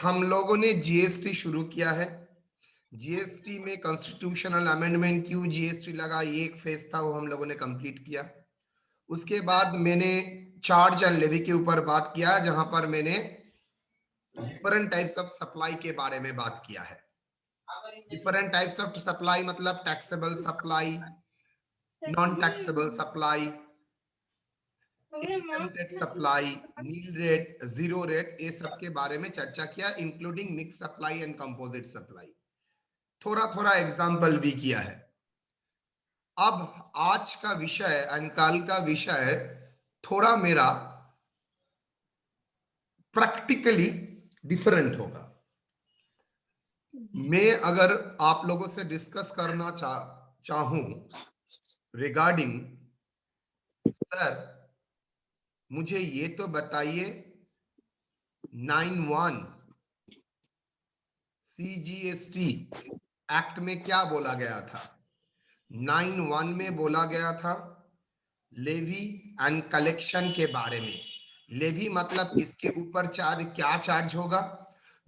हम लोगों ने जीएसटी शुरू किया है। जीएसटी में कॉन्स्टिट्यूशनल अमेंडमेंट क्यों जीएसटी लगा, ये एक फेज था, वो हम लोगों ने कंप्लीट किया। उसके बाद मैंने चार्ज एंड लेवी के ऊपर बात किया, जहां पर मैंने डिफरेंट टाइप्स ऑफ सप्लाई के बारे में बात किया है। डिफरेंट टाइप्स ऑफ सप्लाई मतलब taxable supply, non taxable supply, exempted supply, nil rate, zero rate, ये सब के बारे में चर्चा किया, including mix supply and composite supply. थोड़ा थोड़ा एग्जांपल भी किया है। अब आज का विषय एंड कल का विषय थोड़ा मेरा प्रैक्टिकली डिफरेंट होगा। मैं अगर आप लोगों से डिस्कस करना चाहूं रिगार्डिंग, सर मुझे ये तो बताइए 91 सीजीएसटी एक्ट में क्या बोला गया था। 91 में बोला गया था लेवी एंड कलेक्शन के बारे में। लेवी मतलब इसके ऊपर क्या चार्ज होगा,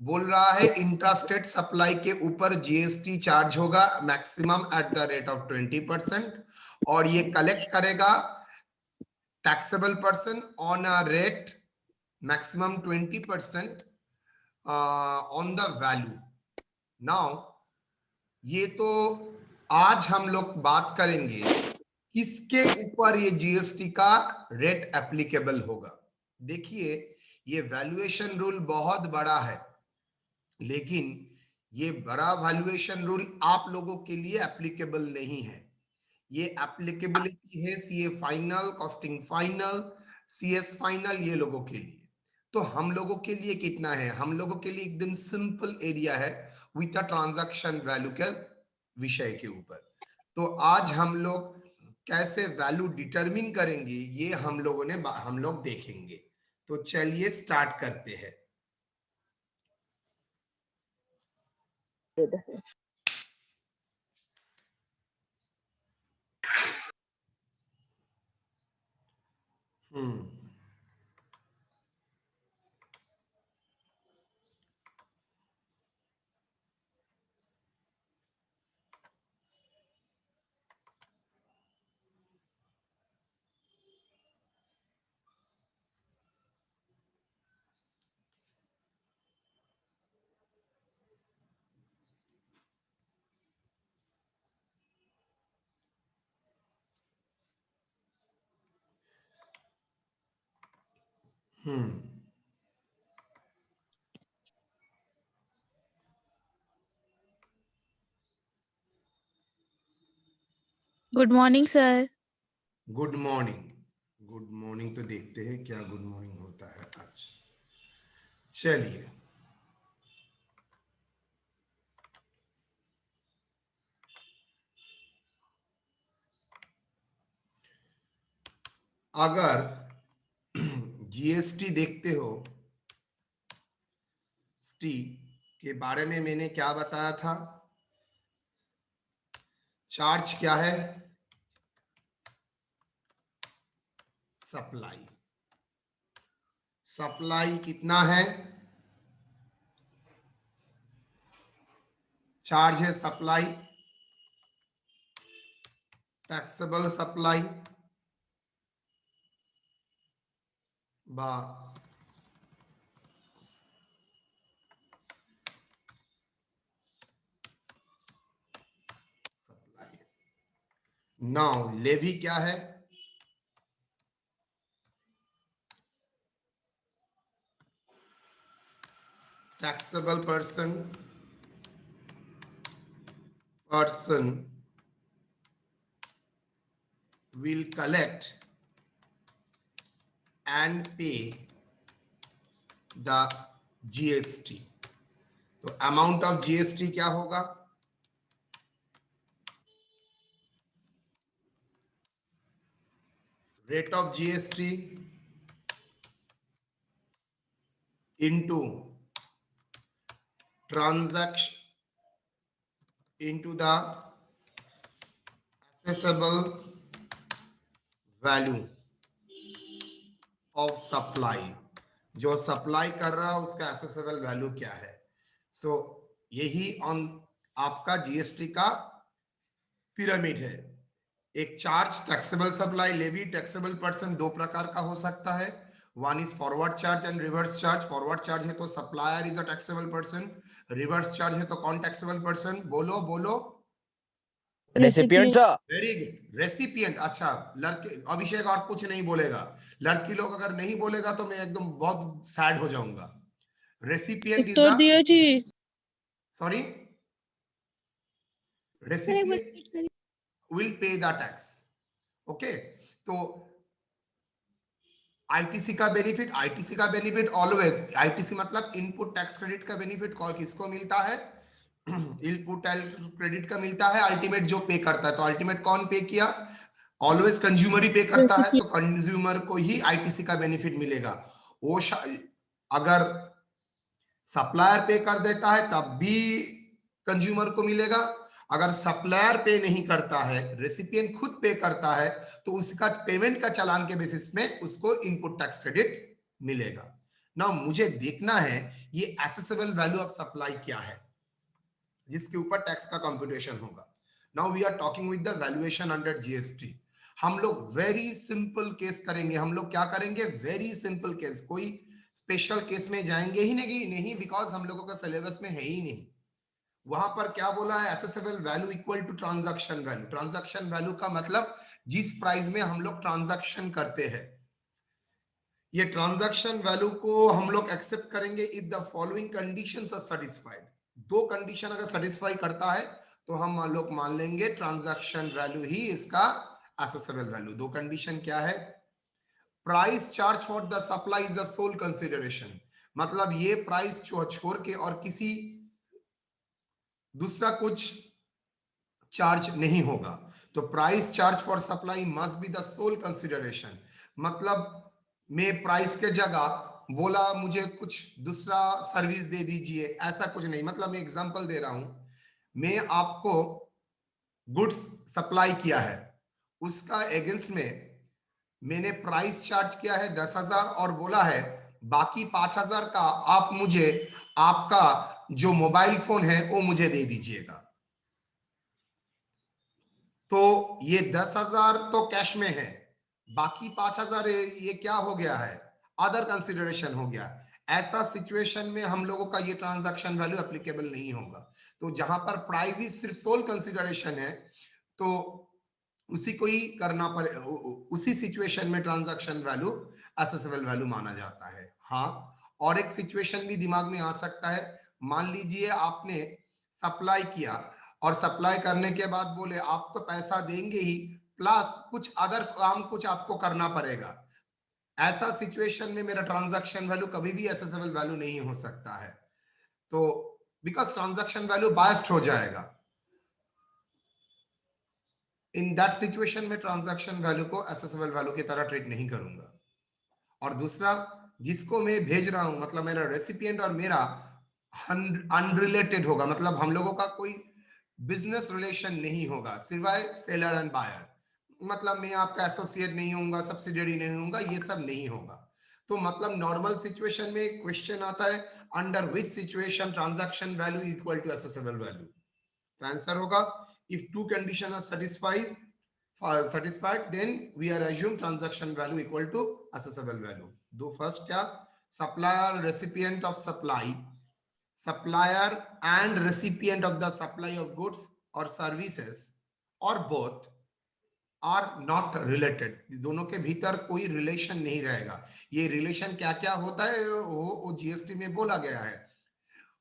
बोल रहा है इंट्रास्टेट सप्लाई के ऊपर जीएसटी चार्ज होगा maximum at the rate of 20%, और ये कलेक्ट करेगा taxable person on a rate maximum 20% on the value. Now ये तो आज हम लोग बात करेंगे किसके ऊपर ये जीएसटी का रेट एप्लीकेबल होगा। देखिए ये वैल्यूएशन रूल बहुत बड़ा है, लेकिन ये बड़ा वैल्यूएशन रूल आप लोगों के लिए एप्लीकेबल नहीं है। ये एप्लीकेबिलिटी है CA final, costing final, CS final, ये लोगों के लिए। तो हम लोगों के लिए कितना है, हम लोगों के लिए एकदम सिंपल एरिया है विथ अ ट्रांजैक्शन वैल्यू के विषय के ऊपर। तो आज हम लोग कैसे वैल्यू डिटरमिन करेंगे ये हम लोग देखेंगे। तो चलिए स्टार्ट करते हैं। Hmm hmm good morning sir. Good morning. Good morning तो देखते हैं क्या गुड मॉर्निंग होता है आज। चलिए अगर जीएसटी देखते हो, टी के बारे में मैंने क्या बताया था, चार्ज क्या है, सप्लाई। सप्लाई कितना है, चार्ज है सप्लाई, टैक्सेबल सप्लाई बा सप्लाई। नाउ लेवी क्या है, taxable person will collect and pay the GST। तो अमाउंट ऑफ जीएसटी क्या होगा, rate of GST into transaction into the assessable value of supply। जो सप्लाई कर रहा है उसका एसेसेबल वैल्यू क्या है। सो यही ऑन आपका जीएसटी का पिरामिड है। एक charge taxable supply levy taxable person दो प्रकार का हो सकता है। One is forward charge and reverse charge. Forward charge है तो supplier is a taxable person, reverse charge है तो कौन टैक्सेबल पर्सन, बोलो बोलो। Recipient sir. Very good, recipient. अच्छा लड़के, अभिषेक और कुछ नहीं बोलेगा, लड़की लोग अगर नहीं बोलेगा तो मैं एकदम बहुत सैड हो जाऊंगा। रेसिपिएंट इज उत्तर दिया जी। Sorry, recipient will pay the tax. Okay, तो आईटीसी का बेनिफिट, आईटीसी का बेनिफिट ऑलवेज, आईटीसी मतलब इनपुट टैक्स क्रेडिट का बेनिफिट किसको मिलता है, इनपुट टैक्स क्रेडिट का मिलता है। अल्टीमेट जो पे करता है, तो अल्टीमेट कौन पे किया, ऑलवेज कंज्यूमर ही पे करता है, तो कंज्यूमर को ही आईटीसी का बेनिफिट मिलेगा। वो अगर सप्लायर पे कर देता है तब भी कंज्यूमर को मिलेगा। अगर सप्लायर पे नहीं करता है, रेसिपिएंट खुद पे करता है, तो उसका पेमेंट का चालान के बेसिस में उसको इनपुट टैक्स क्रेडिट मिलेगा। ना मुझे देखना है ये एसेसेबल वैल्यू ऑफ सप्लाई क्या है जिसके ऊपर टैक्स का कंप्यूटेशन होगा। Now we are talking with the valuation under GST. हम लोग वेरी सिंपल केस करेंगे। हम लोग क्या करेंगे, वेरी सिंपल केस, कोई स्पेशल केस में जाएंगे ही नहीं बिकॉज हम लोगों का सिलेबस में है ही नहीं। वहां पर क्या बोला है, assessable value equal to transaction value. Transaction value का मतलब जिस प्राइस में हम लोग ट्रांजैक्शन करते हैं, ये ट्रांजैक्शन वैल्यू को हम लोग एक्सेप्ट करेंगे if the following conditions are satisfied. दो कंडीशन अगर सेटिस्फाई करता है तो हम लोग मान लेंगे ट्रांजैक्शन वैल्यू ही इसका एसेसेबल वैल्यू। दो कंडीशन क्या है, price charge for the supply is the sole consideration, मतलब ये प्राइस छोड़ के और किसी दूसरा कुछ चार्ज नहीं होगा। तो price charge for supply must be the sole consideration, मतलब मैं प्राइस के जगह बोला मुझे कुछ दूसरा सर्विस दे दीजिए, ऐसा कुछ नहीं। मतलब मैं एग्जांपल दे रहा हूं, मैं आपको गुड्स सप्लाई किया है, उसका अगेंस्ट में मैंने प्राइस चार्ज किया है 10,000 और बोला है बाकी 5,000 का आप मुझे आपका जो मोबाइल फोन है वो मुझे दे दीजिएगा। तो ये 10,000 तो कैश में है, बाकी 5,000 ये क्या हो गया है, अदर कंसिडरेशन हो गया। ऐसा सिचुएशन में हम लोगों का ये ट्रांजैक्शन वैल्यू एप्लीकेबल नहीं होगा। तो जहां पर प्राइस ही सिर्फ सोल कंसिडरेशन है तो उसी को ही करना पड़े, उसी सिचुएशन में ट्रांजैक्शन वैल्यू एसेसेबल वैल्यू माना जाता है। हाँ, और एक सिचुएशन भी दिमाग में आ सकता है, मान लीजिए आपने सप्लाई किया और सप्लाई करने के बाद बोले आप तो पैसा देंगे ही प्लस कुछ अदर काम कुछ आपको करना पड़ेगा। ऐसा सिचुएशन में मेरा ट्रांजैक्शन वैल्यू कभी भी एसेसेबल वैल्यू नहीं हो सकता है, तो बिकॉज ट्रांजैक्शन वैल्यू बायस्ड हो जाएगा। इन दैट सिचुएशन में ट्रांजैक्शन वैल्यू को एसेसेबल वैल्यू की तरह ट्रीट नहीं करूंगा। और दूसरा, जिसको मैं भेज रहा हूं मतलब मेरा रेसिपिएंट और मेरा अनरिलेटेड होगा, मतलब हम लोगों का कोई बिजनेस रिलेशन नहीं होगा सिवाय सेलर एंड बायर, मतलब मैं आपका एसोसिएट नहीं होऊंगा, सब्सिडियरी नहीं होऊंगा, ये सब नहीं होगा। तो मतलब नॉर्मल सिचुएशन में क्वेश्चन आता है under which situation transaction value equal to assessable value. तो आंसर होगा if two conditions are satisfied then we are assume transaction value equal to assessable value. दो फर्स्ट क्या, supplier recipient of supply, supplier and recipient of the supply of goods or services or both are not related, दोनों के भीतर कोई relation नहीं रहेगा। ये relation क्या क्या होता है वो जीएसटी में बोला गया है,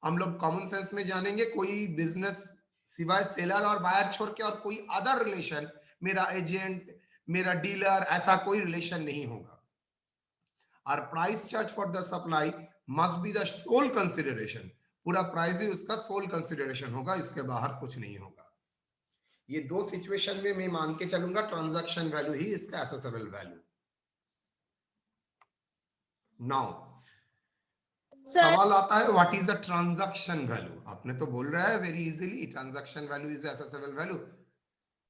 हम लोग कॉमन सेंस में जानेंगे। कोई बिजनेस सिवाय सेलर और बायर छोड़ के और कोई अदर रिलेशन, मेरा एजेंट मेरा डीलर, ऐसा कोई रिलेशन नहीं होगा। और price charge for the supply must be the sole consideration, पूरा प्राइस ही उसका सोल कंसिडरेशन होगा, इसके बाहर कुछ नहीं होगा। ये दो सिचुएशन में मैं मान के चलूंगा ट्रांजैक्शन वैल्यू ही इसका एसेसेबल वैल्यू। नाउ सवाल आता है what is a transaction value. आपने तो बोल रहा है very easily transaction value is assessable value.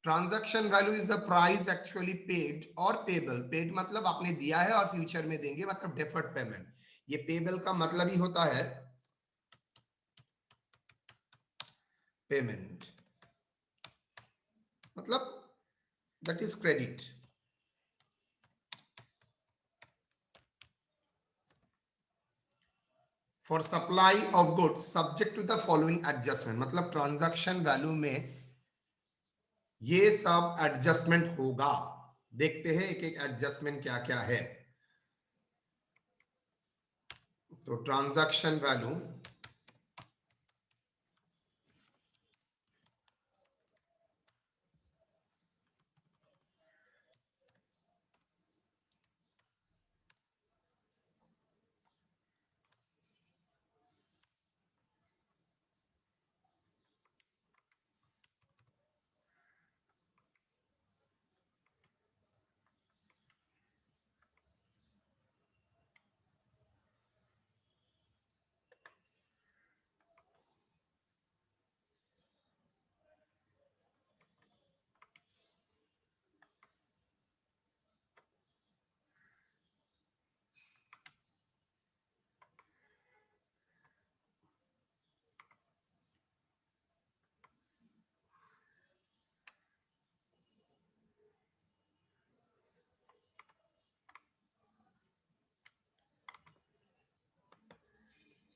Transaction value is the price actually paid और पेबल, पेड मतलब आपने दिया है और फ्यूचर में देंगे, मतलब डेफर्ड पेमेंट, ये पेबल का मतलब ही होता है पेमेंट, मतलब that is credit. For supply of goods subject to the following adjustment, मतलब ट्रांजैक्शन वैल्यू में ये सब एडजस्टमेंट होगा। देखते हैं एक एक एडजस्टमेंट क्या क्या है। तो ट्रांजैक्शन वैल्यू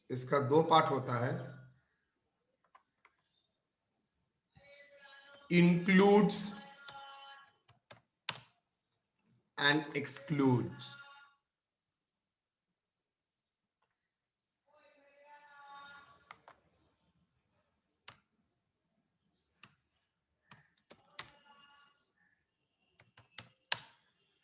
इसका दो पार्ट होता है, इंक्लूड्स एंड एक्सक्लूड्स।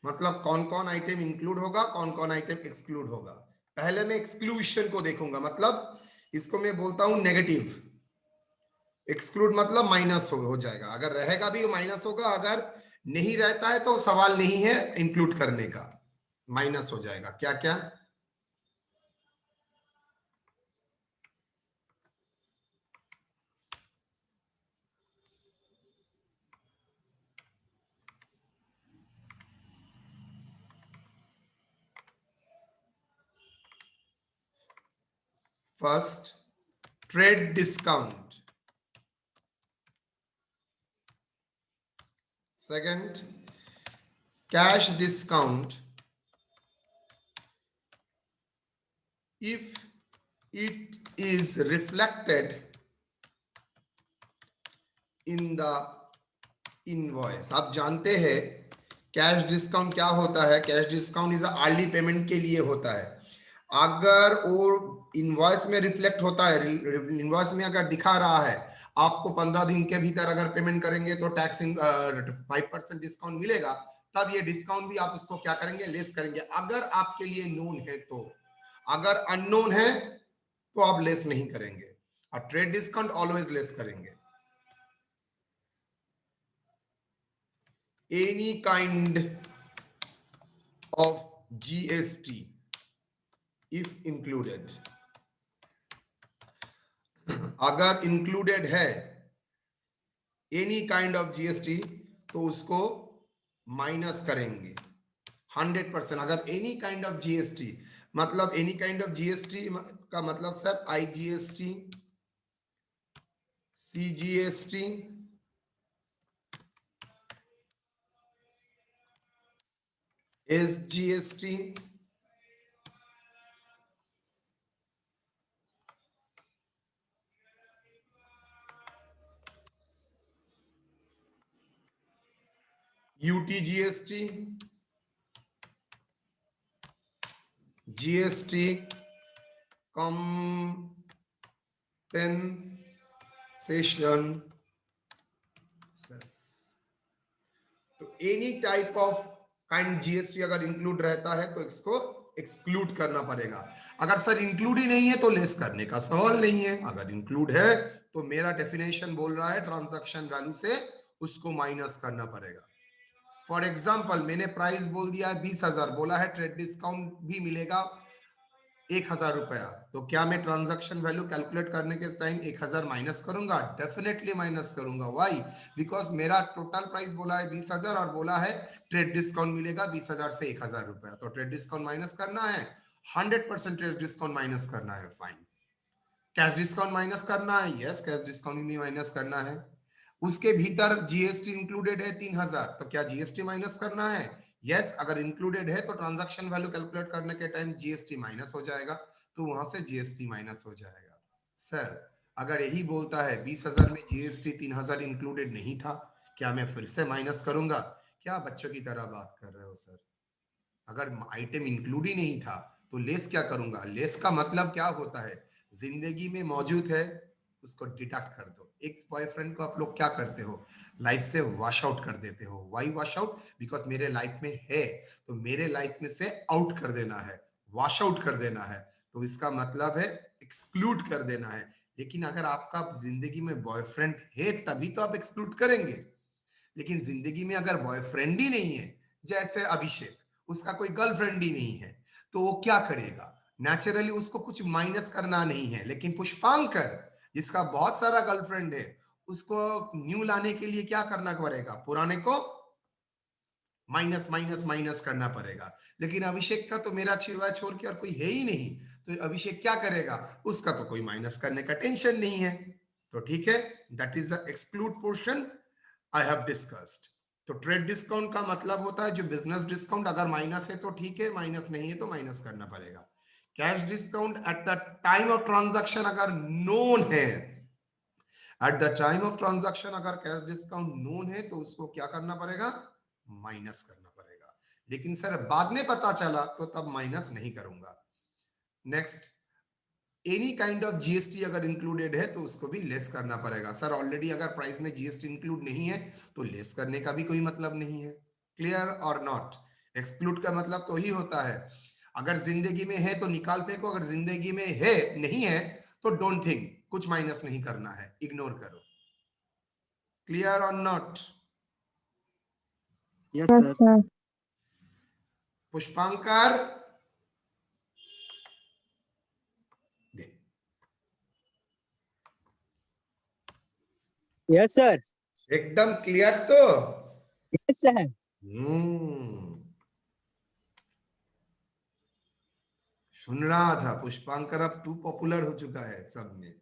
मतलब कौन कौन आइटम इंक्लूड होगा, कौन कौन आइटम एक्सक्लूड होगा। पहले मैं एक्सक्लूशन को देखूंगा, मतलब इसको मैं बोलता हूं नेगेटिव। एक्सक्लूड मतलब माइनस हो जाएगा, अगर रहेगा भी माइनस होगा, अगर नहीं रहता है तो सवाल नहीं है इंक्लूड करने का, माइनस हो जाएगा। क्या क्या? First, trade discount. Second, cash discount if it is reflected in the invoice। आप जानते हैं कैश डिस्काउंट क्या होता है। Cash discount is early payment के लिए होता है। अगर वो इनवॉइस में रिफ्लेक्ट होता है, इनवॉइस में अगर दिखा रहा है आपको 15 दिन के भीतर अगर पेमेंट करेंगे तो टैक्स 5% डिस्काउंट मिलेगा, तब ये डिस्काउंट भी आप उसको क्या करेंगे, लेस करेंगे, अगर आपके लिए नोन है तो। अगर अननोन है तो आप लेस नहीं करेंगे, और ट्रेड डिस्काउंट ऑलवेज लेस करेंगे। Any kind of GST if included, अगर इंक्लूडेड है एनी काइंड ऑफ जीएसटी तो उसको माइनस करेंगे 100%। अगर एनी काइंड ऑफ जीएसटी, मतलब एनी काइंड ऑफ जीएसटी का मतलब sir IGST, CGST, SGST, UTGST, GST compensation. तो any type of kind GST अगर इंक्लूड रहता है तो इसको एक्सक्लूड करना पड़ेगा। अगर सर इंक्लूड ही नहीं है तो लेस करने का सवाल नहीं है। अगर इंक्लूड है तो मेरा डेफिनेशन बोल रहा है ट्रांजैक्शन वैल्यू से उसको माइनस करना पड़ेगा। फॉर एग्जाम्पल मैंने प्राइस बोल दिया है 20,000, बोला है ट्रेड डिस्काउंट भी मिलेगा 1,000 रुपया, तो क्या मैं ट्रांजैक्शन वैल्यू कैलकुलेट करने के टाइम 1,000 माइनस करूंगा? डेफिनेटली माइनस करूंगा। व्हाई? बिकॉज मेरा टोटल प्राइस बोला है 20,000 और बोला है ट्रेड डिस्काउंट मिलेगा 20,000 से 1,000 रुपया, तो ट्रेड डिस्काउंट माइनस करना है। 100% डिस्काउंट माइनस करना है, फाइन। कैश डिस्काउंट माइनस करना है, यस, कैश डिस्काउंट भी माइनस करना है। उसके भीतर जीएसटी इंक्लूडेड है 3000, तो क्या जीएसटी माइनस करना है, यस। अगर इंक्लूडेड है तो ट्रांजैक्शन वैल्यू कैलकुलेट करने के टाइम जीएसटी माइनस हो जाएगा, तो वहां से जीएसटी माइनस हो जाएगा। सर अगर यही बोलता है 20,000 में जीएसटी 3000 इंक्लूडेड नहीं था, क्या मैं फिर से माइनस करूंगा? क्या बच्चों की तरह बात कर रहे हो सर? अगर आइटम इंक्लूड ही नहीं था तो लेस क्या करूंगा? लेस का मतलब क्या होता है? जिंदगी में मौजूद है उसको डिडक्ट कर दो। एक्स बॉयफ्रेंड को आप लोग क्या करते हो? लाइफ से वॉश आउट कर देते हो। Why wash out? बिकॉज मेरे लाइफ में है तो मेरे लाइफ में से आउट कर देना है, वॉश आउट कर देना है, तो इसका मतलब है एक्सक्लूड कर देना है। लेकिन अगर आपका जिंदगी में बॉयफ्रेंड है तभी तो आप एक्सक्लूड करेंगे। लेकिन जिंदगी में अगर बॉयफ्रेंड ही नहीं है, जैसे अभिषेक, उसका कोई गर्लफ्रेंड ही नहीं है, तो वो क्या करेगा? नेचुरली उसको कुछ माइनस करना नहीं है। लेकिन पुष्पांकर जिसका बहुत सारा गर्लफ्रेंड है, उसको न्यू लाने के लिए क्या करना पड़ेगा? पुराने को माइनस माइनस माइनस करना पड़ेगा। लेकिन अभिषेक का तो मेरा छिवा छोड़ के और कोई है ही नहीं, तो अभिषेक क्या करेगा? उसका तो कोई माइनस करने का टेंशन नहीं है। तो ठीक है, that is the exclude portion I have discussed. तो ट्रेड डिस्काउंट का मतलब होता है जो बिजनेस डिस्काउंट, अगर माइनस है तो ठीक है, माइनस नहीं है तो माइनस करना पड़ेगा। Cash discount at the time of transaction अगर नोन है, at the time of transaction अगर कैश डिस्काउंट नोन है तो उसको क्या करना पड़ेगा? माइनस करना पड़ेगा। लेकिन सर बाद में पता चला तो तब माइनस नहीं करूंगा। Next, any kind of GST अगर इंक्लूडेड है तो उसको भी लेस करना पड़ेगा। सर ऑलरेडी अगर प्राइस में जीएसटी इंक्लूड नहीं है तो लेस करने का भी कोई मतलब नहीं है। Clear or not? एक्सक्लूड का मतलब तो ही होता है अगर जिंदगी में है तो निकाल फेंको, अगर जिंदगी में है नहीं है तो डोंट थिंक, कुछ माइनस नहीं करना है, इग्नोर करो। Clear or not? Yes, sir. Pushpankar दे। Yes, sir. एकदम क्लियर तो? Yes, sir. सुन रहा था पुष्पांकर अब टू पॉपुलर हो चुका है सब में।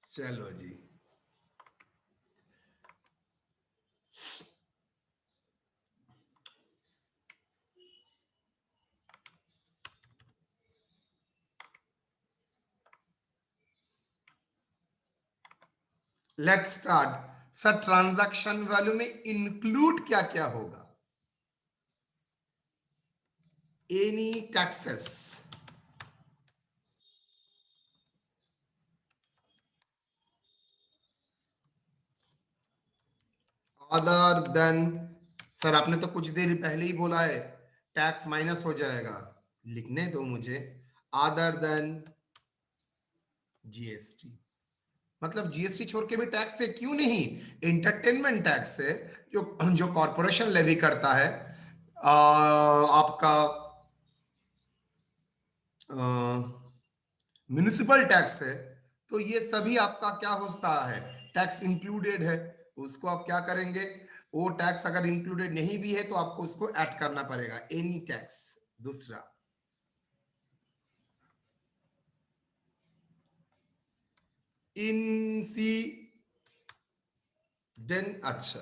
चलो जी, let's start. Sir transaction value में इंक्लूड क्या क्या होगा? Any taxes other than, sir आपने तो कुछ देर पहले ही बोला है टैक्स माइनस हो जाएगा, लिखने दो मुझे। अदर देन जीएसटी, मतलब जीएसटी छोड़ के भी टैक्स है, क्यों नहीं? एंटरटेनमेंट टैक्स है जो जो कॉरपोरेशन लेवी करता है, आपका म्युनिसिपल टैक्स है, तो ये सभी आपका क्या होता है? टैक्स इंक्लूडेड है। तो उसको आप क्या करेंगे? वो टैक्स अगर इंक्लूडेड नहीं भी है तो आपको उसको ऐड करना पड़ेगा, एनी टैक्स। दूसरा, इंसिडेंट, अच्छा,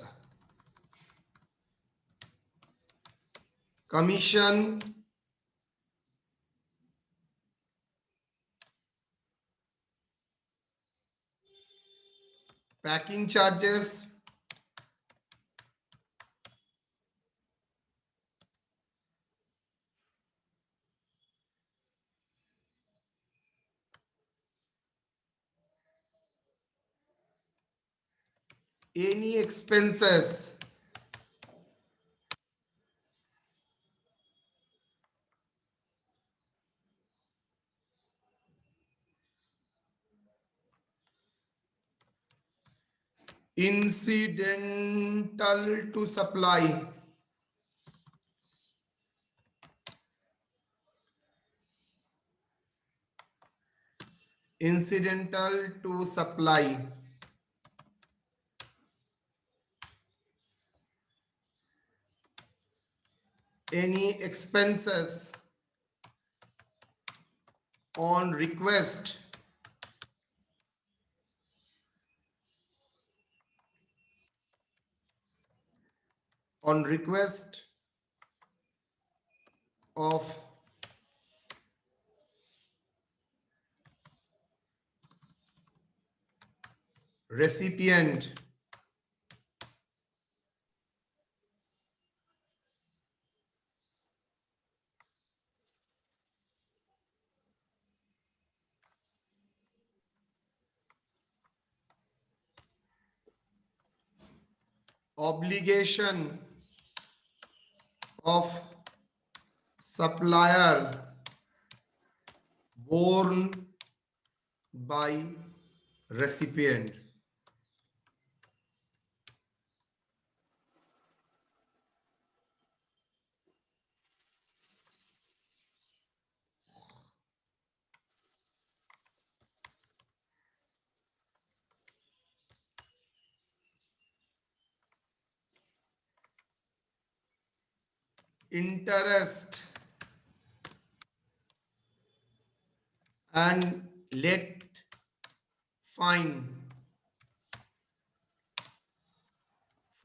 commission, packing charges, any expenses, incidental to supply, incidental to supply, any expenses on request of recipient obligation of supplier borne by recipient. Interest and late fine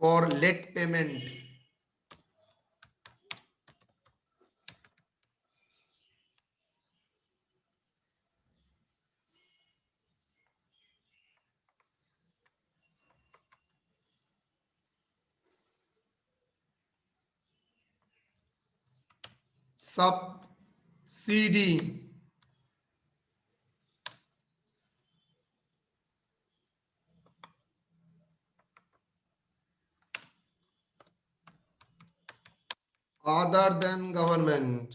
for late payment subsidy other than government.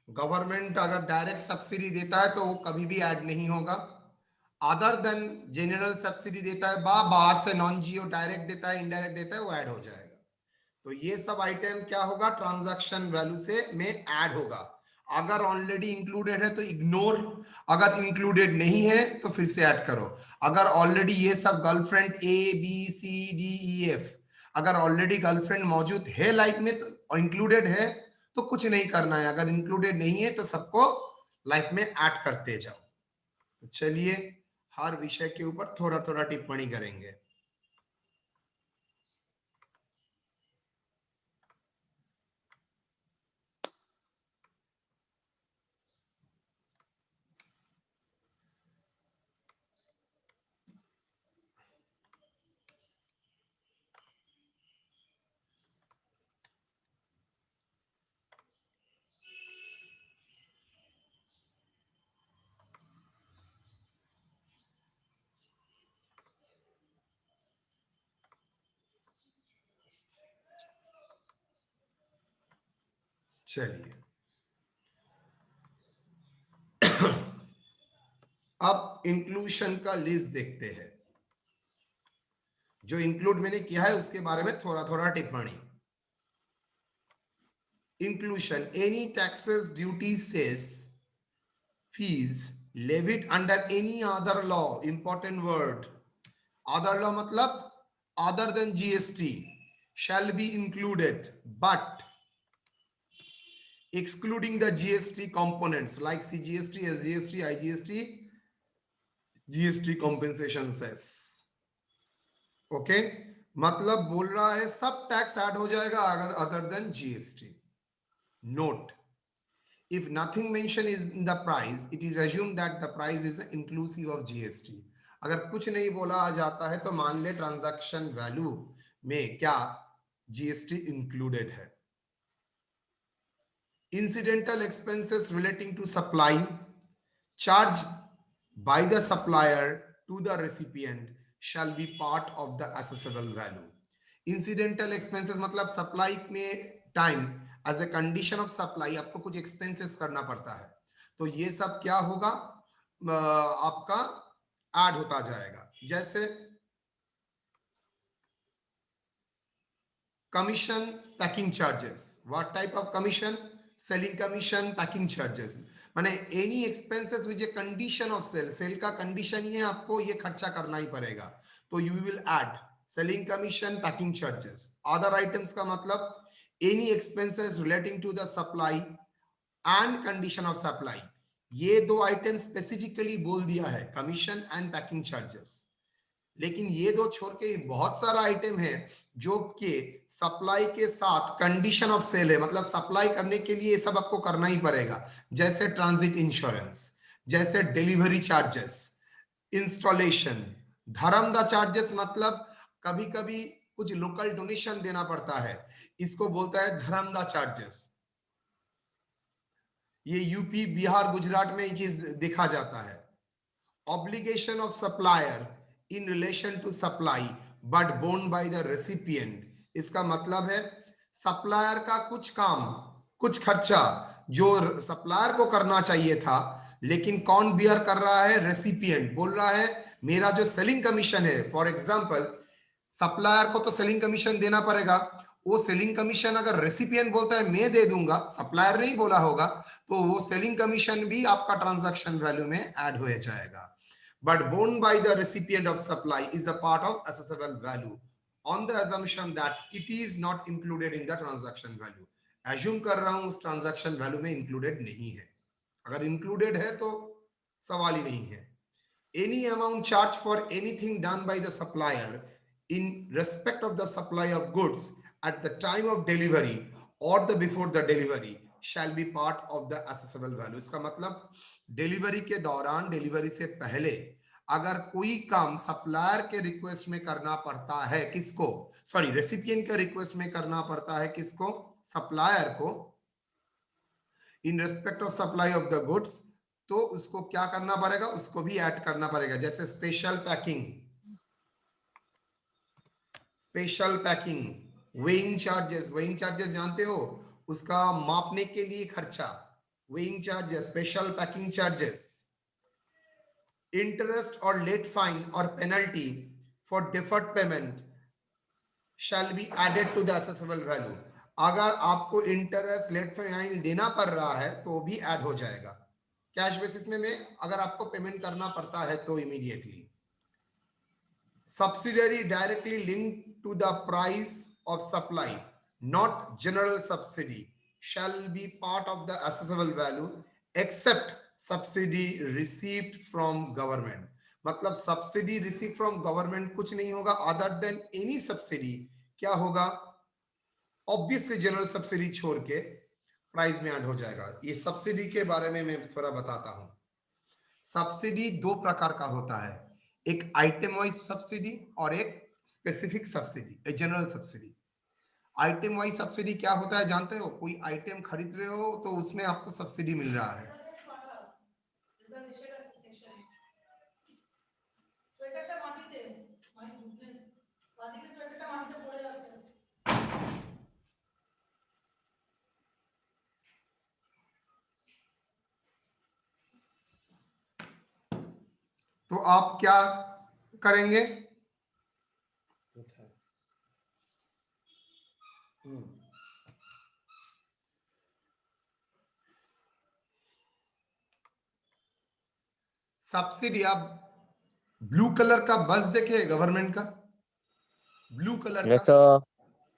Government अगर direct subsidy देता है तो वो कभी भी add नहीं होगा. Other than general subsidy देता है, बाहर से नॉन जियो डायरेक्ट देता है, इनडायरेक्ट देता है, वो ऐड हो जाएगा. तो ये सब आइटम क्या होगा, ट्रांजैक्शन वैल्यू से में ऐड होगा. अगर ऑलरेडी इंक्लूडेड है तो इग्नोर, अगर इंक्लूडेड नहीं है तो फिर से ऐड करो. अगर ऑलरेडी ये सब girlfriend A B C D E F अगर ऑलरेडी गर्लफ्रेंड मौजूद है लाइफ में तो इंक्लूडेड है तो कुछ नहीं करना है. अगर इंक्लूडेड नहीं है तो सबको लाइफ में ऐड करते जाओ. तो चलिए हर विषय के ऊपर थोड़ा थोड़ा टिप्पणी करेंगे. चलिए अब इंक्लूशन का लिस्ट देखते हैं. जो इंक्लूड मैंने किया है उसके बारे में थोड़ा थोड़ा टिप्पणी. Inclusion, any taxes, duties, cess, fees levied under any other law. Important word, other law मतलब other than GST shall be included but excluding the GST components like CGST, SGST, IGST, GST compensation cess. Okay मतलब बोल रहा है सब tax add हो जाएगा other than GST. Note, if nothing mentioned is in the price, it is assumed that the price is inclusive of GST. अगर कुछ नहीं बोला जाता है तो मान ले ट्रांजैक्शन वैल्यू में क्या जीएसटी इंक्लूडेड है. Incidental expenses relating to supply charged by the supplier to the recipient shall be part of the assessable value. Incidental expenses मतलब supply में time as a condition of supply आपको कुछ expenses करना पड़ता है तो ये सब क्या होगा आपका ऐड होता जाएगा. जैसे commission packing charges. What type of commission? Selling commission, packing charges, माने any expenses which a condition of sale, sale का कंडीशन ही है आपको ये खर्चा करना ही पड़ेगा, तो you will add selling commission, packing charges. Other items का मतलब any expenses relating to the supply and condition of supply, ये दो आइटम स्पेसिफिकली बोल दिया है, कमीशन एंड पैकिंग चार्जेस। लेकिन ये दो छोड़ के बहुत सारा आइटम है जो कि सप्लाई के साथ कंडीशन ऑफ सेल है, मतलब सप्लाई करने के लिए ये सब आपको करना ही पड़ेगा, जैसे ट्रांजिट इंश्योरेंस, जैसे डिलीवरी चार्जेस, इंस्टॉलेशन, धर्मदा चार्जेस, मतलब कभी कभी कुछ लोकल डोनेशन देना पड़ता है, इसको बोलता है धर्मदा चार्जेस। ये यूपी, बिहार, गुजरात में ये चीज देखा जाता है। Obligation of supplier in relation to supply but borne by the recipient, इसका मतलब है सप्लायर का कुछ काम, कुछ खर्चा जो सप्लायर को करना चाहिए था, लेकिन कौन बियर कर रहा है? रेसिपिएंट बोल रहा है मेरा जो सेलिंग कमीशन है, फॉर एग्जांपल सप्लायर को तो सेलिंग कमीशन देना पड़ेगा, वो सेलिंग कमीशन अगर रेसिपिएंट बोलता है मैं दे दूंगा, सप्लायर नहीं बोला होगा, तो वो सेलिंग कमीशन भी आपका ट्रांजैक्शन वैल्यू में ऐड हो जाएगा। But borne by the recipient of supply is a part of assessable value on the assumption that it is not included in the transaction value. Assume कर रहा हूं उस transaction value में included नहीं है, अगर included है तो सवाल ही नहीं है। Any amount charged for anything done by the supplier in respect of the supply of goods at the time of delivery or the before the delivery shall be part of the assessable value। इसका मतलब delivery के दौरान, delivery से पहले अगर कोई काम supplier के रिक्वेस्ट में करना पड़ता है, किसको? सॉरी, रेसिपिएंट के रिक्वेस्ट में करना पड़ता है, किसको? सप्लायर को, in respect of supply of the goods, तो उसको क्या करना पड़ेगा? उसको भी ऐड करना पड़ेगा। जैसे special packing, special packing, weighing charges, weighing charges जानते हो, उसका मापने के लिए खर्चा, weighing charges, special packing charges, interest और लेट फाइन और penalty for deferred payment shall be added to the assessable value. अगर आपको इंटरेस्ट, लेट फाइन देना पड़ रहा है तो भी ऐड हो जाएगा कैश बेसिस में अगर आपको पेमेंट करना पड़ता है तो immediately. Subsidiary directly link to the price of supply, not general subsidy, shall be part of the assessable value except subsidy received from government। मतलब सब्सिडी रिसीव फ्रॉम गवर्नमेंट कुछ नहीं होगा अदर देन एनी सब्सिडी, क्या होगा? Obviously general subsidy छोड़ के price में add हो जाएगा। ये सब्सिडी के बारे में मैं थोड़ा बताता हूं। सब्सिडी दो प्रकार का होता है, एक आइटम वाइज सब्सिडी और एक specific subsidy, a general subsidy. Item wise subsidy क्या होता है जानते हो? कोई आइटम खरीद रहे हो तो उसमें आपको सब्सिडी मिल रहा है। तो आप क्या करेंगे? सब्सिडी, आप ब्लू कलर का बस देखे गवर्नमेंट का, ब्लू कलर का,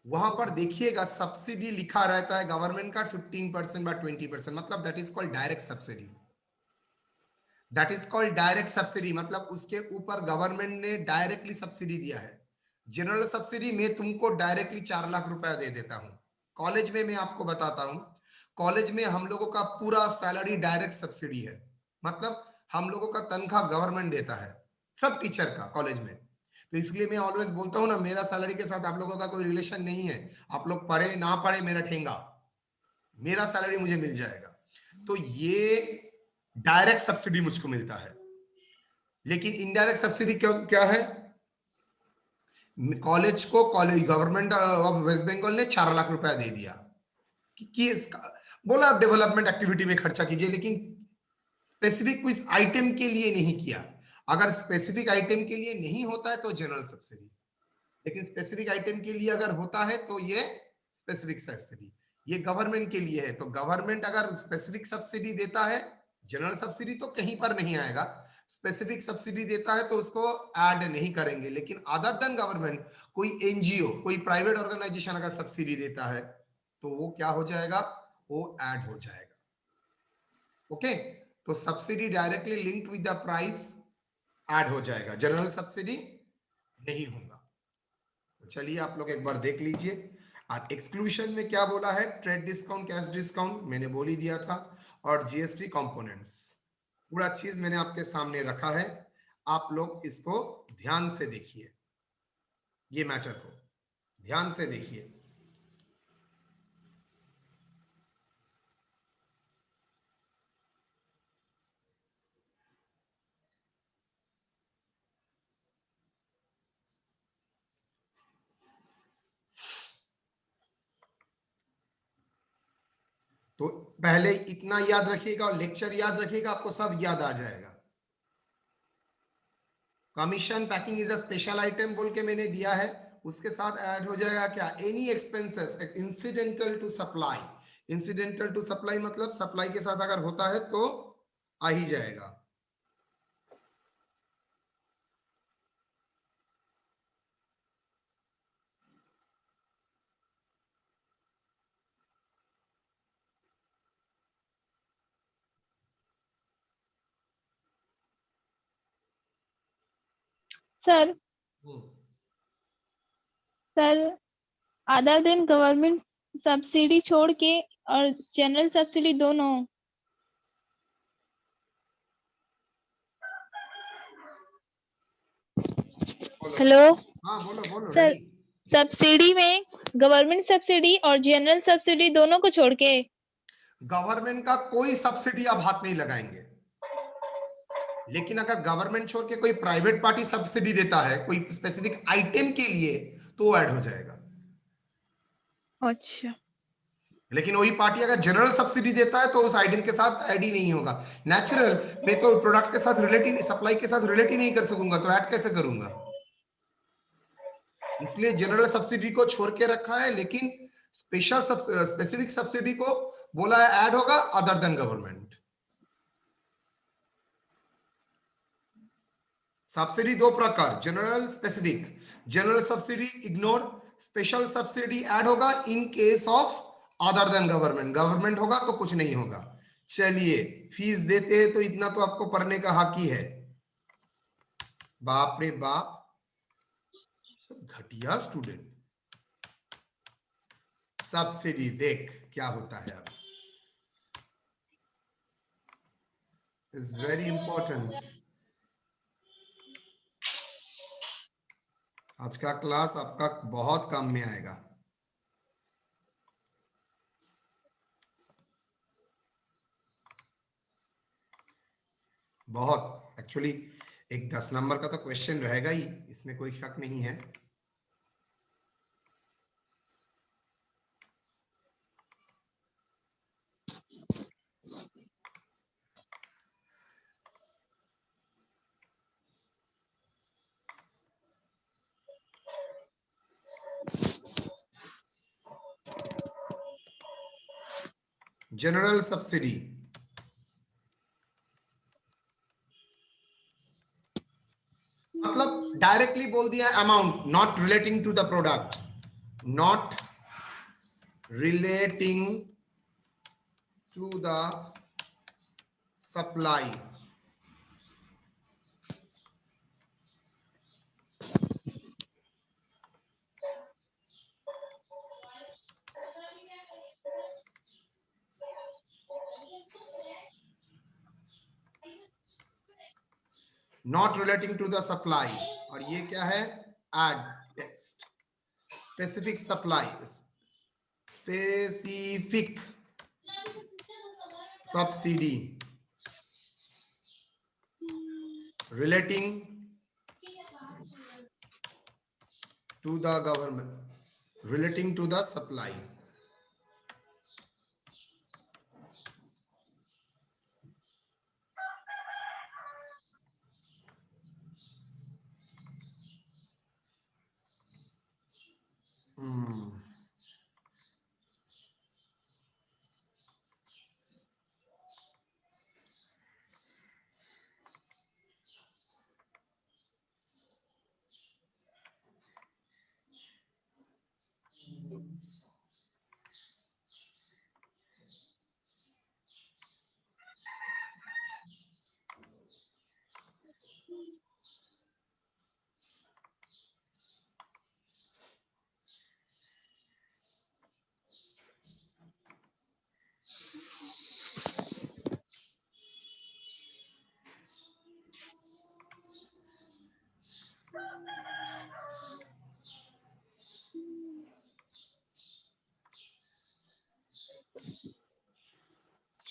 वहां पर देखिएगा सब्सिडी लिखा रहता है गवर्नमेंट का 15% या 20%, मतलब that is called direct subsidy. That is called direct subsidy, मतलब उसके ऊपर गवर्नमेंट ने डायरेक्टली सब्सिडी दिया है। जनरल सब्सिडी में तुमको डायरेक्टली 4 लाख रुपया दे देता हूं। कॉलेज में मैं आपको बताता हूं, कॉलेज में हम लोगों का पूरा सैलरी डायरेक्ट सब्सिडी है, मतलब हम लोगों का तनख्वाह गवर्नमेंट देता है, सब टीचर का कॉलेज में। तो इसलिए मैं ऑलवेज बोलता हूं ना, मेरा सैलरी के साथ आप लोगों का कोई रिलेशन नहीं है, आप लोग पढ़े ना पढ़े मेरा ठेंगा, मेरा सैलरी मुझे मिल जाएगा। तो ये डायरेक्ट सब्सिडी मुझको मिलता है। लेकिन इनडायरेक्ट सब्सिडी क्या है? कॉलेज को, college government of West Bengal ने 4 लाख रुपया दे दिया कि बोला आप डेवलपमेंट एक्टिविटी में खर्चा कीजिए, लेकिन स्पेसिफिक कुछ आइटम के लिए नहीं किया। अगर स्पेसिफिक आइटम के लिए नहीं होता है तो जनरल सब्सिडी, लेकिन स्पेसिफिक आइटम के लिए अगर होता है तो ये स्पेसिफिक सब्सिडी। ये गवर्नमेंट के लिए है। तो गवर्नमेंट अगर स्पेसिफिक सब्सिडी देता है, जनरल सब्सिडी तो कहीं पर नहीं आएगा, स्पेसिफिक सब्सिडी देता है तो उसको ऐड नहीं करेंगे। लेकिन अदर देन गवर्नमेंट कोई एनजीओ, कोई प्राइवेट ऑर्गेनाइजेशन अगर सब्सिडी देता है तो वो क्या हो जाएगा, वो ऐड हो जाएगा। ओके, तो subsidy directly linked with the price add हो जाएगा, जनरल सब्सिडी नहीं होगा। चलिए आप लोग एक बार देख लीजिए। और एक्सक्लूशन में क्या बोला है, ट्रेड डिस्काउंट, कैश डिस्काउंट मैंने बोल ही दिया था, और जीएसटी कंपोनेंट्स, पूरा चीज मैंने आपके सामने रखा है। आप लोग इसको ध्यान से देखिए, ये मैटर को ध्यान से देखिए। तो पहले इतना याद रखिएगा और लेक्चर याद रखिएगा, आपको सब याद आ जाएगा। Commission packing is a special item बोल के मैंने दिया है, उसके साथ ऐड हो जाएगा क्या, any expenses incidental to supply. Incidental to supply मतलब सप्लाई के साथ अगर होता है तो आ ही जाएगा। Sir sir other than government subsidy छोड़ के और जनरल सब्सिडी दोनों। हेलो हाँ बोलो बोलो, सर, रेडी। सब्सिडी में गवर्नमेंट सब्सिडी और जनरल सब्सिडी दोनों को छोड़ के। गवर्नमेंट का कोई सब्सिडी आप हाथ नहीं लगाएंगे, लेकिन अगर गवर्नमेंट छोड़ के कोई प्राइवेट पार्टी सब्सिडी देता है कोई स्पेसिफिक आइटम के लिए तो वो ऐड हो जाएगा। अच्छा, लेकिन वही पार्टी अगर जनरल सब्सिडी देता है तो उस आइटम के साथ ऐड ही नहीं होगा। नेचुरल, मैं तो प्रोडक्ट के साथ रिलेट ही, सप्लाई के साथ रिलेट ही नहीं कर सकूंगा, तो ऐड कैसे करूंगा। इसलिए जनरल सब्सिडी को छोड़ के रखा है, लेकिन स्पेशल स्पेसिफिक सब्सिडी को बोला है ऐड होगा अदर देन गवर्नमेंट। सब्सिडी दो प्रकार, general specific. General subsidy ignore, special subsidy add होगा in case of other than government. Government होगा तो कुछ नहीं होगा। चलिए, फीस देते हैं तो इतना तो आपको पढ़ने का हक ही है। बाप रे बाप, सब घटिया स्टूडेंट। सब्सिडी देख क्या होता है अब, इज वेरी इंपॉर्टेंट। आज का क्लास आपका बहुत काम में आएगा। बहुत, एक्चुअली एक 10 नंबर का तो क्वेश्चन रहेगा ही, इसमें कोई शक नहीं है। जनरल सब्सिडी मतलब डायरेक्टली बोल दिया amount not relating to the product, not relating to the supply. Not relating to the supply, और ये क्या है, ad text. Specific supply, specific subsidy relating to the government, relating to the supply।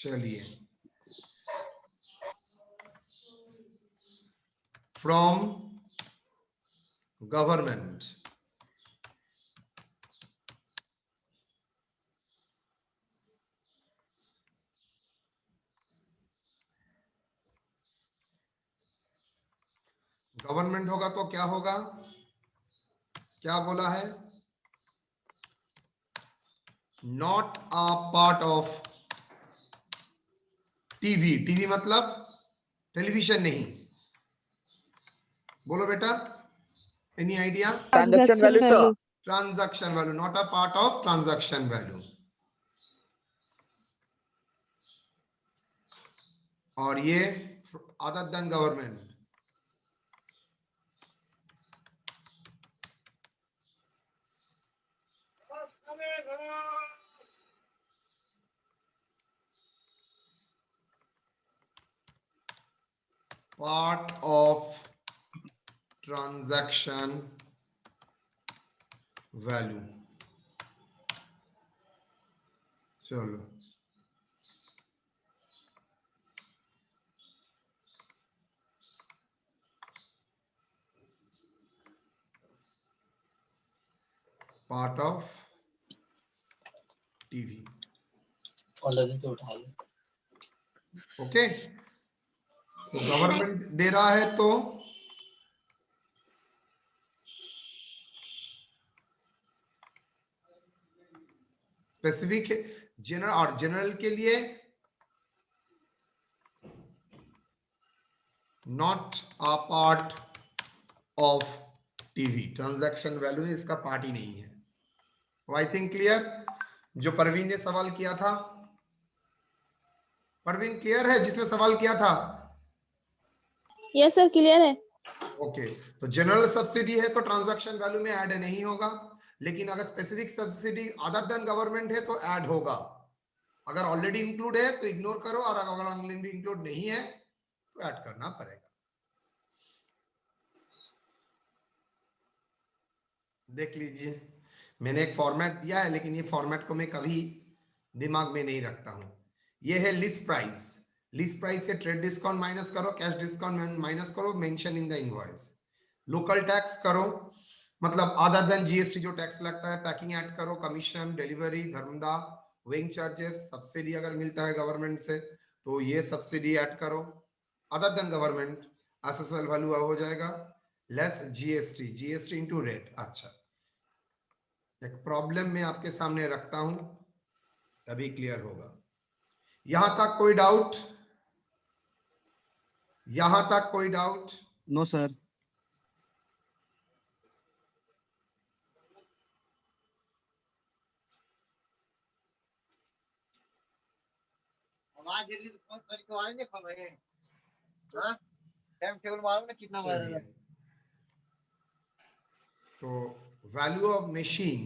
चलिए, from government, government होगा तो क्या होगा, क्या बोला है, not a part of TV. TV मतलब टेलीविजन नहीं, बोलो बेटा, एनी आइडिया? ट्रांजैक्शन वैल्यू तो transaction value, not a part of transaction value. और ये other than government, part of transaction value. चलो, पार्ट ऑफ टीवी, ओके। तो गवर्नमेंट दे रहा है तो स्पेसिफिक, जनरल, और जनरल के लिए not a part of TV, transaction value इसका पार्ट ही नहीं है। I think clear. जो परवीन ने सवाल किया था, परवीन क्लियर है जिसने सवाल किया था? यस सर, क्लियर है। ओके, तो जनरल सब्सिडी है तो ट्रांजैक्शन वैल्यू में ऐड नहीं होगा, लेकिन अगर specific subsidy other than government है तो ऐड होगा। अगर ऑलरेडी इंक्लूड है तो इग्नोर करो, और अगर ऑलरेडी इंक्लूड नहीं है तो ऐड करना पड़ेगा। देख लीजिए, मैंने एक फॉर्मेट दिया है, लेकिन ये फॉर्मेट को मैं कभी दिमाग में नहीं रखता हूं। ये है लिस्ट प्राइस। लिस्ट प्राइस से ट्रेड डिस्काउंट माइनस करो, कैश डिस्काउंट माइनस करो, mention in the invoice. Local tax करो, मतलब अदर देन जीएसटी जो टैक्स लगता है, पैकिंग ऐड करो, कमीशन, डिलीवरी, धर्मदा, वेइंग चार्जेस, सब्सिडी अगर मिलता है गवर्नमेंट से तो ये सब्सिडी ऐड करो। Other than government assessable value हो जाएगा less GST, GST into rate. अच्छा, एक प्रॉब्लम मैं आपके सामने रखता हूं, तभी क्लियर होगा। यहां तक कोई डाउट? यहां तक कोई डाउट? No sir. तो वैल्यू ऑफ मशीन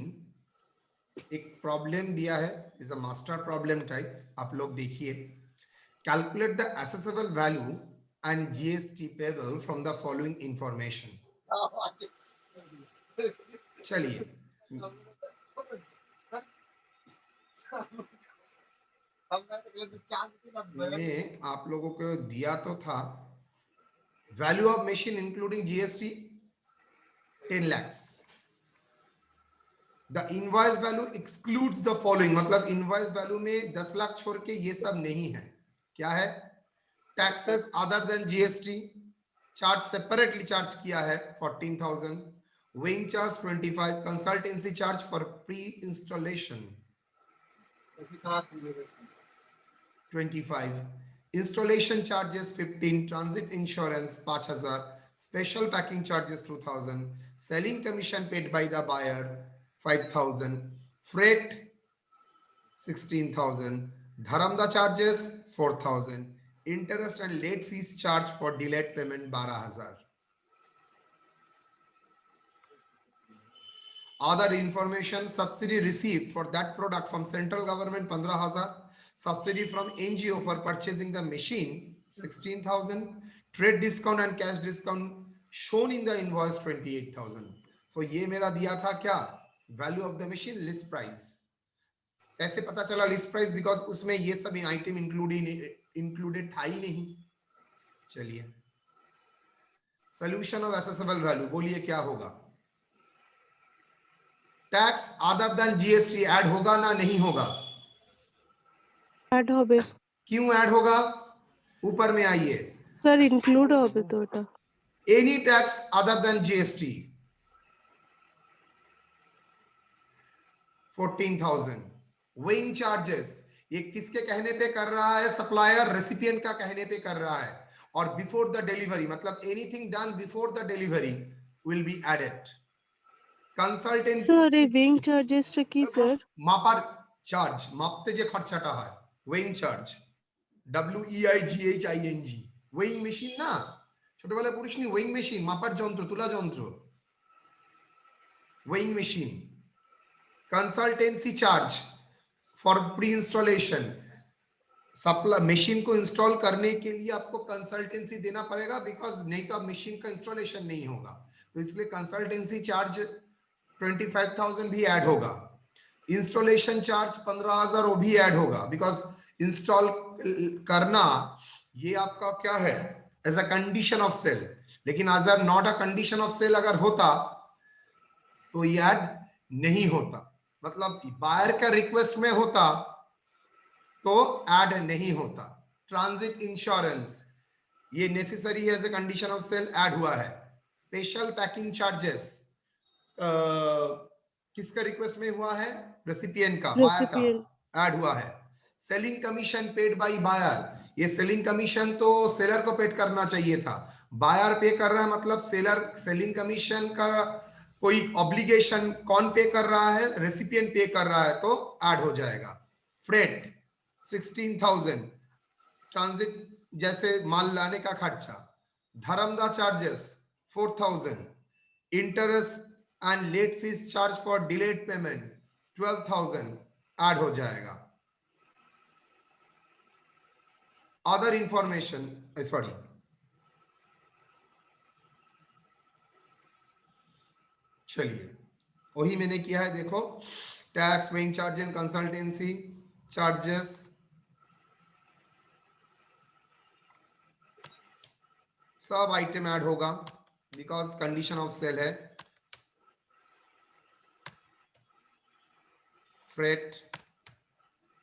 एक प्रॉब्लम दिया है, is a master problem type. आप लोग देखिए, calculate the assessable value and GST payable from the following information. चलिए, मैं आप लोगों को दिया तो था, value of machine including GST 10 lakhs। The invoice value excludes the following, मतलब इनवॉइस वैल्यू में 10 लाख छोड़ के ये सब नहीं है। क्या है? Taxes other than GST charge separately charge किया है 14,000, weighing charge 25, consultancy charge for pre installation 25, installation charges 15, transit insurance 5,000, special packing charges 2,000, selling commission paid by the buyer 5,000, freight 16,000, dharamda charges 4,000, interest and late fees charged for delayed payment 12,000. Other information, subsidy received for that product from central government 15,000, subsidy from NGO for purchasing the machine 16,000, trade discount and cash discount shown in the invoice 28,000. So ये मेरा दिया था क्या? Value of the machine, list price. कैसे पता चला list price? Because उसमें ये सब आइटम इंक्लूडेड था ही नहीं। चलिए, सोल्यूशन ऑफ एसेसेबल वैल्यू, बोलिए क्या होगा? Tax other than GST add होगा ना नहीं होगा? ऐड होबे क्यों ऐड होगा? ऊपर में आइए, सर, इंक्लूड होबे तो ओटा any tax other than GST 14,000। Weighing charges, ये किसके कहने पे कर रहा है? सप्लायर रेसिपिएंट का कहने पे कर रहा है। और बिफोर द डिलीवरी, मतलब anything done before the delivery will be added. Consultant sir এই বেং চার্জেসটা কি স্যার? মাপার চার্জ, মাপতে যে খরচাটা হয়, weighing charge, WEIGHING, weighing machine না, ছোটবেলায় পড়িসনি? ওয়েইং মেশিন, মাপার যন্ত্র, তুলা যন্ত্র, weighing machine. Consultancy charge for pre installation, supply machine को इंस्टॉल करने के लिए आपको कंसल्टेंसी देना पड़ेगा, बिकॉज नहीं तो आप मशीन का इंस्टॉलेशन नहीं होगा, तो इसलिए कंसल्टेंसी चार्ज 25,000 भी ऐड होगा। इंस्टॉलेशन चार्ज 15,000 वो भी ऐड होगा, बिकॉज इंस्टॉल करना ये आपका क्या है? As a condition of sale. लेकिन as a not a condition of sale अगर होता तो ये ऐड नहीं होता, मतलब बायर का रिक्वेस्ट में होता तो ऐड नहीं होता। ट्रांजिट इंश्योरेंस, ये नेसेसरी है as a condition of sale, add हुआ है। स्पेशल पैकिंग चार्जेस किसका रिक्वेस्ट में हुआ है? रेसिपिएंट का, बायर का, ऐड हुआ है। Selling commission paid by buyer, ये सेलिंग कमीशन तो सेलर को पेड करना चाहिए था, बायर पे कर रहा है, मतलब सेलर सेलिंग कमीशन का कोई ऑब्लिगेशन कौन पे कर रहा है? रेसिपिएंट पे कर रहा है, तो ऐड हो जाएगा। फ्रेट 16,000, ट्रांजिट जैसे माल लाने का खर्चा। धर्मदा charges 4,000, interest and late fees charge for delayed payment 12,000 add हो जाएगा। अदर इंफॉर्मेशन, सॉरी, चलिए वही मैंने किया है, देखो, tax, weighing charge and consultancy charges, सब आइटम ऐड होगा, बिकॉज कंडीशन ऑफ सेल है। फ्रेट,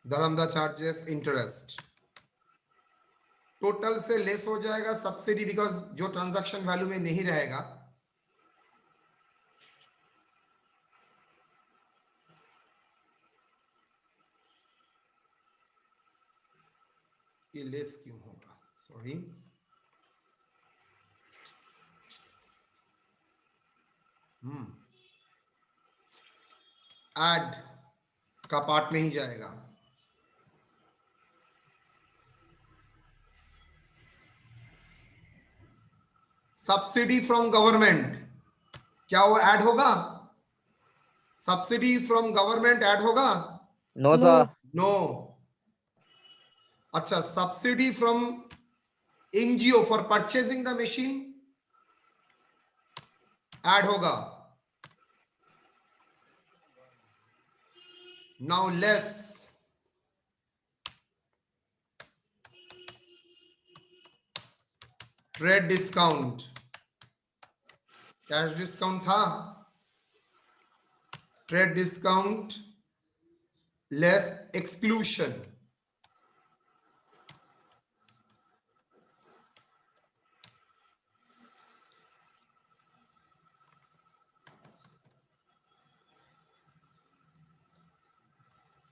धर्मदा चार्जेस, इंटरेस्ट, टोटल से लेस हो जाएगा सब्सिडी, बिकॉज जो ट्रांजैक्शन वैल्यू में नहीं रहेगा। ये लेस क्यों होगा? सॉरी, ऐड का पार्ट में ही जाएगा। सब्सिडी फ्रॉम गवर्नमेंट, क्या वो ऐड होगा? सब्सिडी फ्रॉम गवर्नमेंट ऐड होगा? No sir. नो। अच्छा, subsidy from NGO for purchasing the machine add होगा। Now less trade discount, cash discount था, trade discount less exclusion,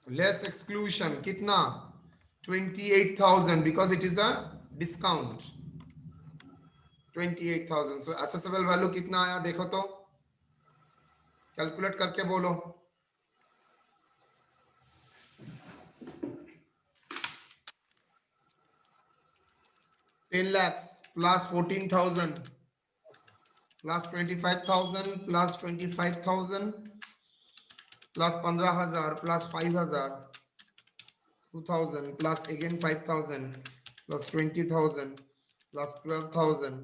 less exclusion कितना? 28,000, because it is a discount। 28,000। So assessable value कितना आया देखो तो, calculate करके बोलो। $10 lakhs plus 14,000 plus 25,000 plus 25,000 plus 15,000 plus 5,000, 2,000 plus again 5,000 plus 20,000 plus 12,000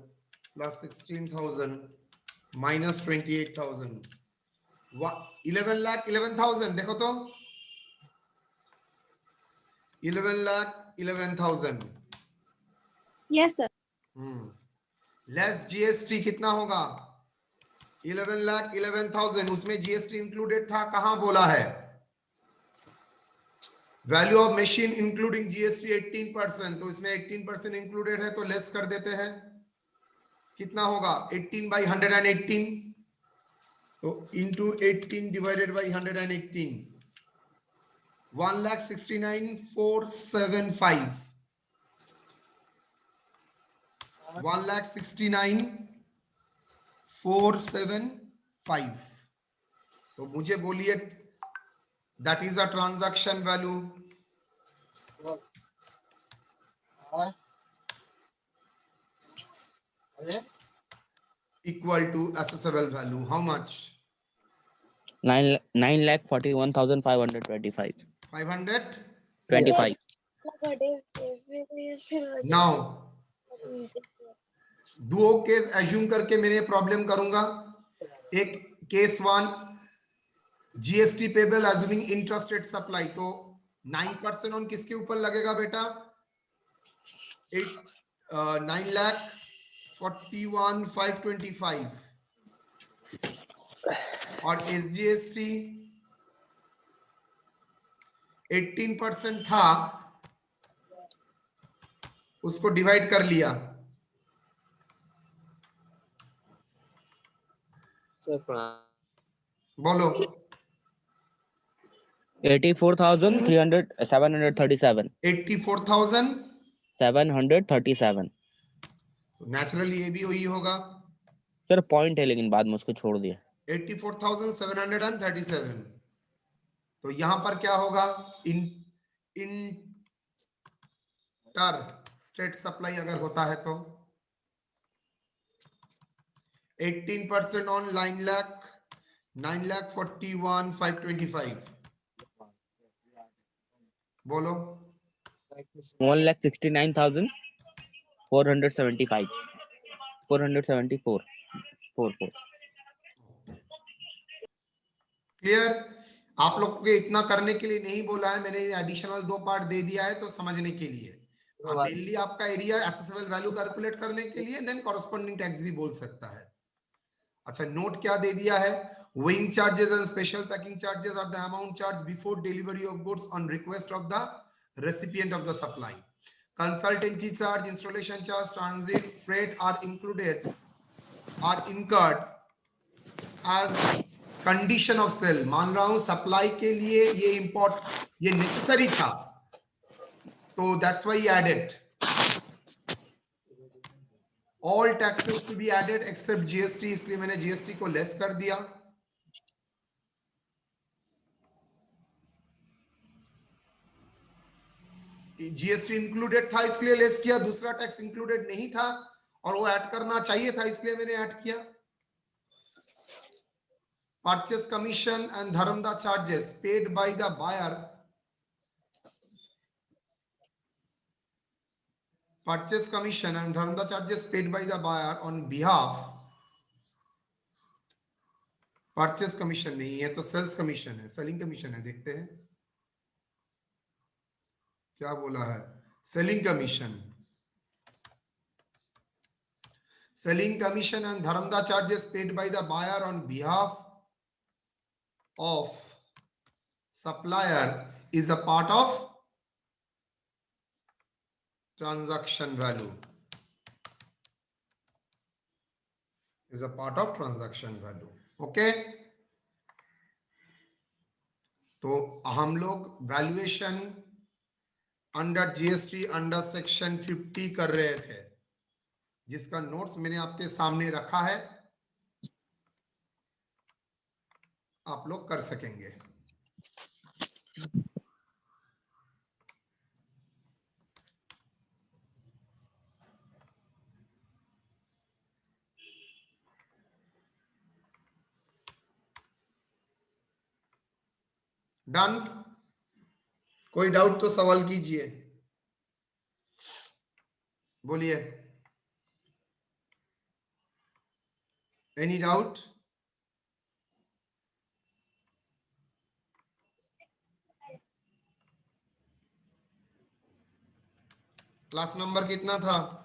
plus 16,000 minus 28,000, 11 lakh 11,000। देखो तो 11,11,000 Yes, sir. लेस जीएसटी कितना होगा? 11,11,000, उसमें जीएसटी इंक्लूडेड था, कहां बोला है? Value of machine including GST 18%, तो इसमें 18% इंक्लूडेड है, तो लेस कर देते हैं। कितना होगा? 18/118, तो इंटू 18 डिवाइडेड बाई 118, 1,69,475, 1,69,475। तो मुझे बोलिए that is a transaction value. Equal to assessable value, how much? 9,41,525. 500. 25. Now दो केस एज्यूम करके मैंने प्रॉब्लम करूंगा। एक case 1, GST payable assuming interest rate supply, तो 9% ऑन किसके ऊपर लगेगा बेटा? 9,41,525, और एसजीएसटी 18% था, उसको डिवाइड कर लिया। बोलो। 84,737. 84,737, तो नेचुरली ये भी वही होगा। सर पॉइंट है लेकिन बाद में उसको छोड़ दिया। 84,737, तो यहां पर क्या होगा? इंटर स्टेट सप्लाई अगर होता है तो 18% ऑन 9,41,525, बोलो। 1,69,475. 474. 44. क्लियर? आप लोगों को इतना करने के लिए नहीं बोला है मैंने, एडिशनल 2 पार्ट दे दिया है तो समझने के लिए। मेनली आपका एरिया एसेसेबल वैल्यू कैलकुलेट करने के लिए, देन कॉरेस्पॉन्डिंग टैक्स भी बोल सकता है। अच्छा, नोट क्या दे दिया है? weighing charges and special packing charges are the amount charged before delivery of goods on request of the recipient of the supply. Consultancy charge, installation charge, transit freight are incurred as condition of sale. मान रहा हूं supply के लिए ये necessary था, तो that's why he added all taxes to be added except GST, इसलिए मैंने GST को लेस कर दिया। जीएसटी इंक्लूडेड था इसलिए लेस किया, दूसरा टैक्स इंक्लूडेड नहीं था और वो ऐड करना चाहिए था इसलिए मैंने ऐड किया। परचेस कमीशन एंड धर्मदा charges paid by the buyer, purchase commission and धर्मदा charges paid by the buyer on behalf, purchase commission नहीं है तो सेल्स कमीशन है, सेलिंग कमीशन है। देखते हैं क्या बोला है। Selling commission, selling commission and dharamda charges paid by the buyer on behalf of supplier is a part of transaction value, is a part of transaction value. Okay, तो हम लोग valuation under GST under section 50 कर रहे थे, जिसका notes मैंने आपके सामने रखा है, आप लोग कर सकेंगे। डन? कोई डाउट तो सवाल कीजिए, बोलिए। Any doubt? क्लास नंबर कितना था?